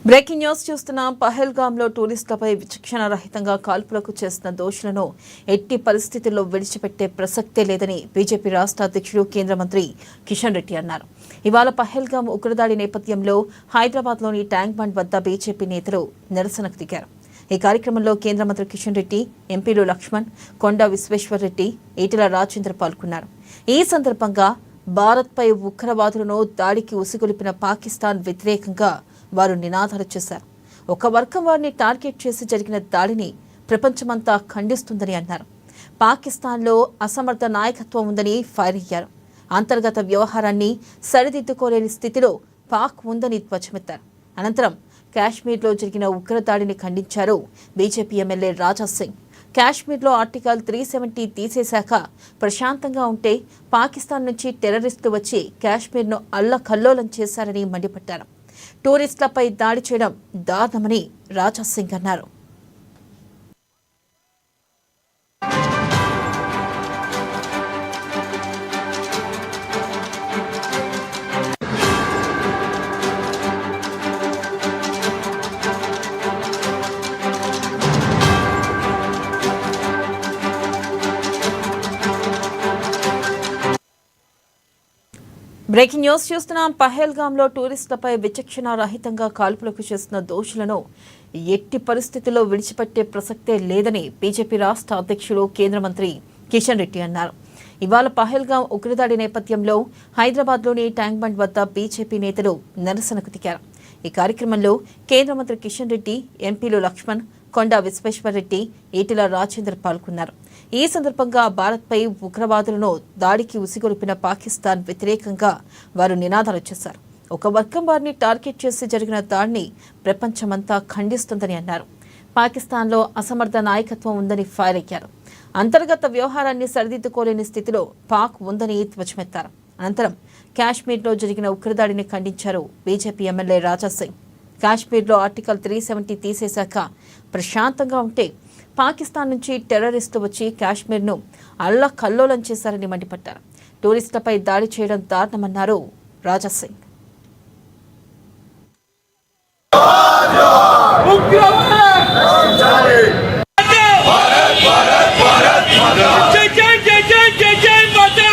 Breaking news చూస్తున్నాం. పహల్గాంలో టూరిస్టులపై విచక్షణ రహితంగా కాల్పులకు చేసిన దోషులను ఎట్టి పరిస్థితుల్లో విడిచిపెట్టే ప్రసక్తే లేదని బీజేపీ రాష్ట్ర అధ్యక్షుడు కేంద్ర మంత్రి కిషన్ రెడ్డి అన్నారు. ఇవాళ పహల్గాం ఉగ్రదాడి నేపథ్యంలో హైదరాబాద్లోని ట్యాంక్ బండ్ వద్ద బీజేపీ నేతలు నిరసనకు దిగారు. ఈ కార్యక్రమంలో కేంద్ర మంత్రి కిషన్ రెడ్డి, ఎంపీలు లక్ష్మణ్, కొండా విశ్వేశ్వర్రెడ్డి, ఈటెల రాజేందర్ పాల్గొన్నారు. ఈ సందర్భంగా భారత్పై ఉగ్రవాదులను దాడికి ఉసిగొలిపిన పాకిస్తాన్ వ్యతిరేకంగా వారు నినాదాలు చేశారు. ఒక వర్గం వారిని టార్గెట్ చేసి జరిగిన దాడిని ప్రపంచమంతా ఖండిస్తుందని అన్నారు. పాకిస్తాన్లో అసమర్థ నాయకత్వం ఉందని ఫైర్ అయ్యారు. అంతర్గత వ్యవహారాన్ని సరిదిద్దుకోలేని స్థితిలో పాక్ ఉందని ధ్వజమెత్తారు. అనంతరం కాశ్మీర్లో జరిగిన ఉగ్రదాడిని ఖండించారు బీజేపీ ఎమ్మెల్యే రాజా సింగ్. కాశ్మీర్లో ఆర్టికల్ 370 తీసేశాక ప్రశాంతంగా ఉంటే పాకిస్తాన్ నుంచి టెర్రరిస్టులు వచ్చి కాశ్మీర్ను అల్లకల్లోలం చేశారని మండిపడ్డారు. టూరిస్టులపై దాడి చేయడం దారుణమని రాజా సింగ్ అన్నారు. బ్రేకింగ్ న్యూస్ చూస్తున్నాం. పహల్గాంలో టూరిస్టులపై విచక్షణ రహితంగా కాల్పులకు చేస్తున్న దోషులను ఎట్టి పరిస్థితుల్లో విడిచిపెట్టే ప్రసక్తే లేదని బీజేపీ రాష్ట్ర అధ్యక్షుడు కేంద్ర మంత్రి కిషన్ రెడ్డి అన్నారు. ఇవాళ పహల్గాం ఉగ్రదాడి నేపథ్యంలో హైదరాబాద్లోని ట్యాంక్ బండ్ వద్ద బీజేపీ నేతలు నిరసనకు దిగారు. ఈ కార్యక్రమంలో కేంద్ర మంత్రి కిషన్ రెడ్డి, ఎంపీలు లక్ష్మణ్, కొండా విశ్వేశ్వర్రెడ్డి, ఈటెల రాజేందర్ పాల్గొన్నారు. ఈ సందర్భంగా భారత్పై ఉగ్రవాదులను దాడికి ఉసిగొలిపిన పాకిస్తాన్ వ్యతిరేకంగా వారు నినాదాలు చేశారు. ఒక వర్గం వారిని టార్గెట్ చేసి జరిగిన దాడిని ప్రపంచమంతా ఖండిస్తుందని అన్నారు. పాకిస్తాన్లో అసమర్థ నాయకత్వం ఉందని ఫైర్ అయ్యారు. అంతర్గత వ్యవహారాన్ని సరిదిద్దుకోలేని స్థితిలో పాక్ ఉందని ధ్వజమెత్తారు. అనంతరం కాశ్మీర్లో జరిగిన ఉగ్రదాడిని ఖండించారు బీజేపీ ఎమ్మెల్యే రాజా సింగ్. కాశ్మీర్లో ఆర్టికల్ 370 తీసేశాక ప్రశాంతంగా ఉంటే పాకిస్తాన్ నుంచి టెర్రరిస్టులు వచ్చి కాశ్మీర్ను అల్లకల్లోలం చేశారని మండిపడ్డారు. టూరిస్టులపై దాడి చేయడం దారుణమన్నారు రాజా సింగ్.